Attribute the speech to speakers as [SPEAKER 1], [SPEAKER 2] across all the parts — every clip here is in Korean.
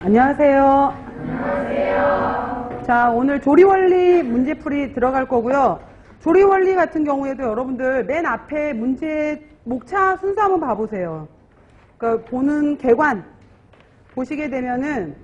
[SPEAKER 1] 안녕하세요. 안녕하세요. 자, 오늘 조리원리 문제풀이 들어갈 거고요. 조리원리 같은 경우에도 여러분들 맨 앞에 문제 목차 순서 한번 봐보세요. 그러니까 보는 객관 보시게 되면은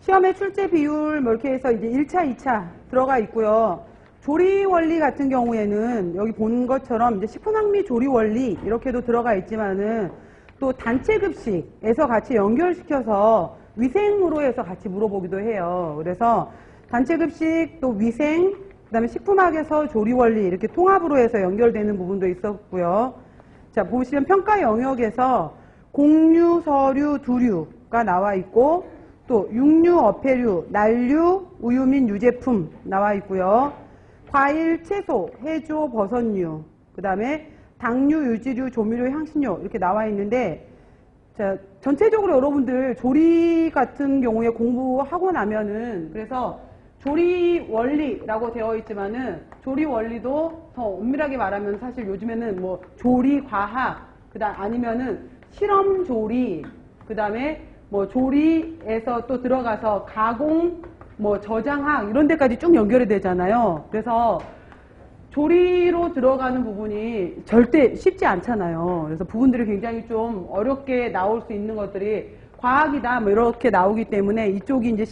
[SPEAKER 1] 시험의 출제 비율 뭐 이렇게 해서 이제 1차, 2차 들어가 있고요. 조리원리 같은 경우에는 여기 보는 것처럼 이제 식품학미 조리원리 이렇게도 들어가 있지만은 또 단체급식에서 같이 연결시켜서 위생으로 해서 같이 물어보기도 해요. 그래서 단체급식 또 위생 그 다음에 식품학에서 조리원리 이렇게 통합으로 해서 연결되는 부분도 있었고요. 자, 보시면 평가 영역에서 공류, 서류, 두류가 나와 있고 또 육류, 어패류, 난류, 우유 및 유제품 나와 있고요. 과일, 채소, 해조, 버섯류 그 다음에 당류, 유지류, 조미료, 향신료 이렇게 나와 있는데 자, 전체적으로 여러분들 조리 같은 경우에 공부하고 나면은 그래서 조리 원리라고 되어 있지만은 조리 원리도 더 엄밀하게 말하면 사실 요즘에는 뭐 조리 과학 그다음 아니면은 실험 조리 그다음에 뭐 조리에서 또 들어가서 가공 뭐 저장학 이런 데까지 쭉 연결이 되잖아요. 그래서 조리로 들어가는 부분이 절대 쉽지 않잖아요. 그래서 부분들이 굉장히 좀 어렵게 나올 수 있는 것들이 과학이다 뭐 이렇게 나오기 때문에 이쪽이 이제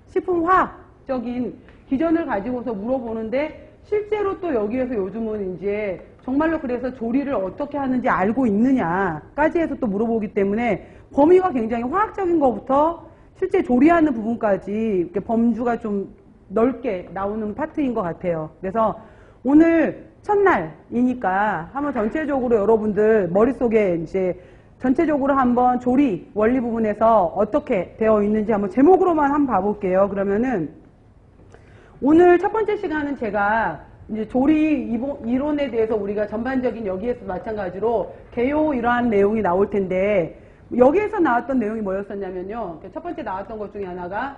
[SPEAKER 1] 식품화학적인 기전을 가지고서 물어보는데 실제로 또 여기에서 요즘은 이제 정말로 그래서 조리를 어떻게 하는지 알고 있느냐까지 해서 또 물어보기 때문에 범위가 굉장히 화학적인 것부터 실제 조리하는 부분까지 이렇게 범주가 좀 넓게 나오는 파트인 것 같아요. 그래서 오늘 첫날이니까 한번 전체적으로 여러분들 머릿속에 이제 전체적으로 한번 조리 원리 부분에서 어떻게 되어 있는지 한번 제목으로만 한번 봐볼게요. 그러면은 오늘 첫 번째 시간은 제가 이제 조리 이론에 대해서 우리가 전반적인 여기에서 마찬가지로 개요 이러한 내용이 나올 텐데 여기에서 나왔던 내용이 뭐였었냐면요. 첫 번째 나왔던 것 중에 하나가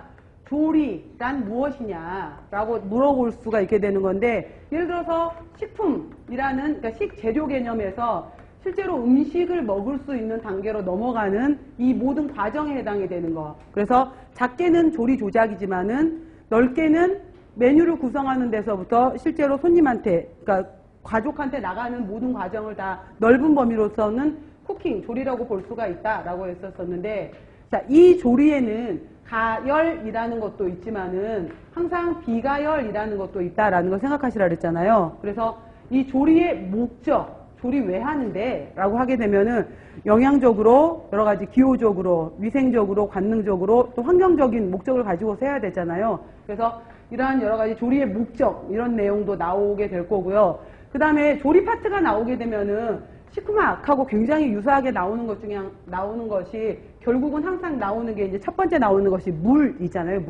[SPEAKER 1] 조리란 무엇이냐라고 물어볼 수가 있게 되는 건데 예를 들어서 식품이라는 그러니까 식재료 개념에서 실제로 음식을 먹을 수 있는 단계로 넘어가는 이 모든 과정에 해당이 되는 거. 그래서 작게는 조리 조작이지만은 넓게는 메뉴를 구성하는 데서부터 실제로 손님한테 그러니까 가족한테 나가는 모든 과정을 다 넓은 범위로서는 쿠킹, 조리라고 볼 수가 있다라고 했었었는데 자, 이 조리에는 가열이라는 것도 있지만은 항상 비가열이라는 것도 있다라는 걸 생각하시라 그랬잖아요. 그래서 이 조리의 목적, 조리 왜 하는데? 라고 하게 되면은 영양적으로, 여러 가지 기호적으로, 위생적으로, 관능적으로, 또 환경적인 목적을 가지고서 해야 되잖아요. 그래서 이러한 여러 가지 조리의 목적, 이런 내용도 나오게 될 거고요. 그 다음에 조리 파트가 나오게 되면은 식품학하고 굉장히 유사하게 나오는 것 중에 나오는 것이 결국은 항상 나오는 게 이제 첫 번째 나오는 것이 물이잖아요.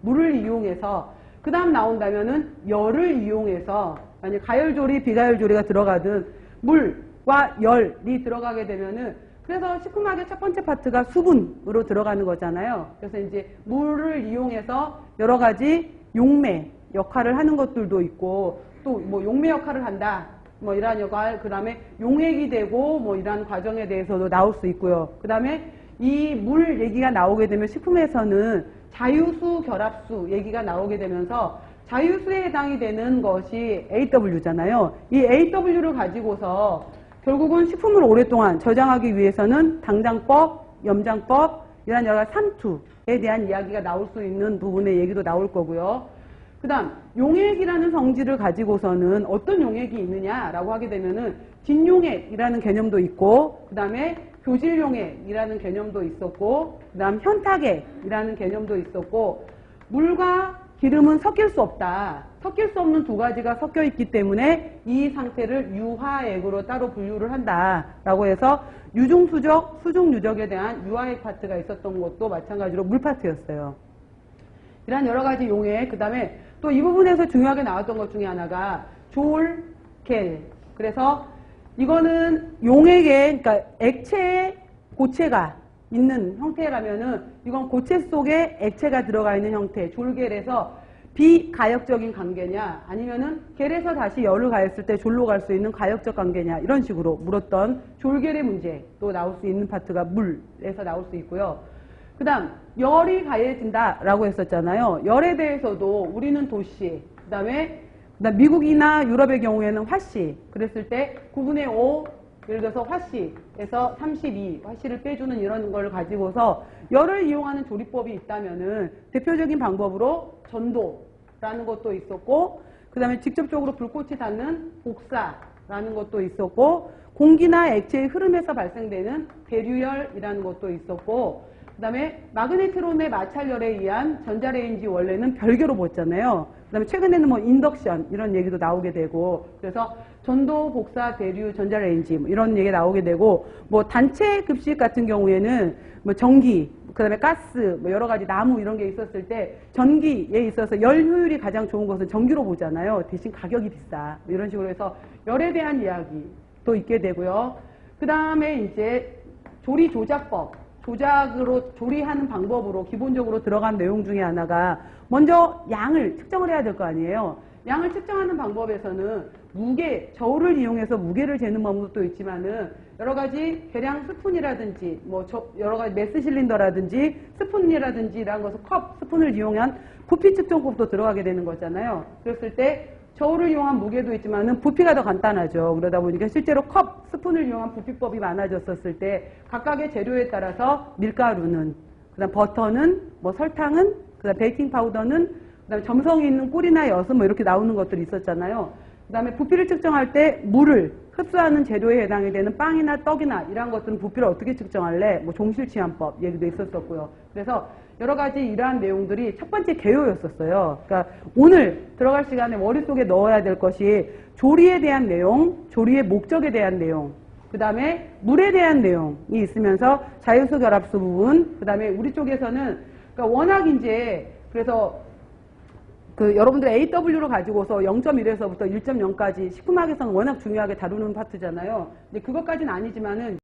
[SPEAKER 1] 물을 이용해서 그 다음 나온다면은 열을 이용해서 만약 가열조리, 비가열조리가 들어가든 물과 열이 들어가게 되면은 그래서 식품학의 첫 번째 파트가 수분으로 들어가는 거잖아요. 그래서 이제 물을 이용해서 여러 가지 용매 역할을 하는 것들도 있고 또 뭐 용매 역할을 한다. 뭐 이러한 역할, 그 다음에 용액이 되고 뭐 이러한 과정에 대해서도 나올 수 있고요. 그 다음에 이 물 얘기가 나오게 되면 식품에서는 자유수, 결합수 얘기가 나오게 되면서 자유수에 해당이 되는 것이 AW잖아요. 이 AW를 가지고서 결국은 식품을 오랫동안 저장하기 위해서는 당장법, 염장법, 이런 여러 가지 삼투에 대한 이야기가 나올 수 있는 부분의 얘기도 나올 거고요. 그 다음 용액이라는 성질을 가지고서는 어떤 용액이 있느냐라고 하게 되면은 진용액이라는 개념도 있고 그 다음에 교질용액이라는 개념도 있었고 그 다음 현탁액이라는 개념도 있었고 물과 기름은 섞일 수 없다. 섞일 수 없는 두 가지가 섞여 있기 때문에 이 상태를 유화액으로 따로 분류를 한다라고 해서 유중수적, 수중유적에 대한 유화액 파트가 있었던 것도 마찬가지로 물 파트였어요. 이런 여러 가지 용액, 그 다음에 또 이 부분에서 중요하게 나왔던 것 중에 하나가 졸, 겔. 그래서 이거는 용액에, 그러니까 액체에 고체가 있는 형태라면은 이건 고체 속에 액체가 들어가 있는 형태, 졸겔에서 비가역적인 관계냐 아니면은 겔에서 다시 열을 가했을 때 졸로 갈 수 있는 가역적 관계냐 이런 식으로 물었던 졸겔의 문제 또 나올 수 있는 파트가 물에서 나올 수 있고요. 그 다음 열이 가해진다라고 했었잖아요. 열에 대해서도 우리는 도씨, 그 다음에 미국이나 유럽의 경우에는 화씨, 그랬을 때 9분의 5, 예를 들어서 화씨에서 32, 화씨를 빼주는 이런 걸 가지고서 열을 이용하는 조리법이 있다면은 대표적인 방법으로 전도라는 것도 있었고, 그 다음에 직접적으로 불꽃이 닿는 복사라는 것도 있었고, 공기나 액체의 흐름에서 발생되는 대류열이라는 것도 있었고, 그 다음에 마그네트론의 마찰열에 의한 전자레인지 원래는 별개로 봤잖아요. 그 다음에 최근에는 뭐 인덕션 이런 얘기도 나오게 되고, 그래서 전도, 복사, 대류, 전자레인지 뭐 이런 얘기 나오게 되고, 뭐 단체 급식 같은 경우에는 뭐 전기, 그 다음에 가스, 뭐 여러 가지 나무 이런 게 있었을 때 전기에 있어서 열 효율이 가장 좋은 것은 전기로 보잖아요. 대신 가격이 비싸. 뭐 이런 식으로 해서 열에 대한 이야기도 있게 되고요. 그 다음에 이제 조리 조작법, 조작으로 조리하는 방법으로 기본적으로 들어간 내용 중에 하나가 먼저 양을 측정을 해야 될 거 아니에요. 양을 측정하는 방법에서는 무게, 저울을 이용해서 무게를 재는 방법도 있지만은 여러 가지 계량 스푼이라든지 뭐 여러 가지 메스 실린더라든지 스푼이라든지 이런 것을 컵, 스푼을 이용한 부피 측정법도 들어가게 되는 거잖아요. 그랬을 때 저울을 이용한 무게도 있지만은 부피가 더 간단하죠. 그러다 보니까 실제로 컵, 스푼을 이용한 부피법이 많아졌었을 때 각각의 재료에 따라서 밀가루는, 그다음 버터는, 뭐 설탕은, 그다음 베이킹 파우더는, 그다음 점성이 있는 꿀이나 엿은 뭐 이렇게 나오는 것들이 있었잖아요. 그다음에 부피를 측정할 때 물을 흡수하는 재료에 해당이 되는 빵이나 떡이나 이러한 것들은 부피를 어떻게 측정할래? 뭐 종실치환법 얘기도 있었었고요. 그래서 여러 가지 이러한 내용들이 첫 번째 개요였었어요. 그러니까 오늘 들어갈 시간에 머릿속에 넣어야 될 것이 조리에 대한 내용, 조리의 목적에 대한 내용, 그 다음에 물에 대한 내용이 있으면서 자유수 결합수 부분, 그 다음에 우리 쪽에서는 그러니까 워낙 이제 그래서 그 여러분들 AW로 가지고서 0.1에서부터 1.0까지 식품학에서는 워낙 중요하게 다루는 파트잖아요. 근데 그것까지는 아니지만은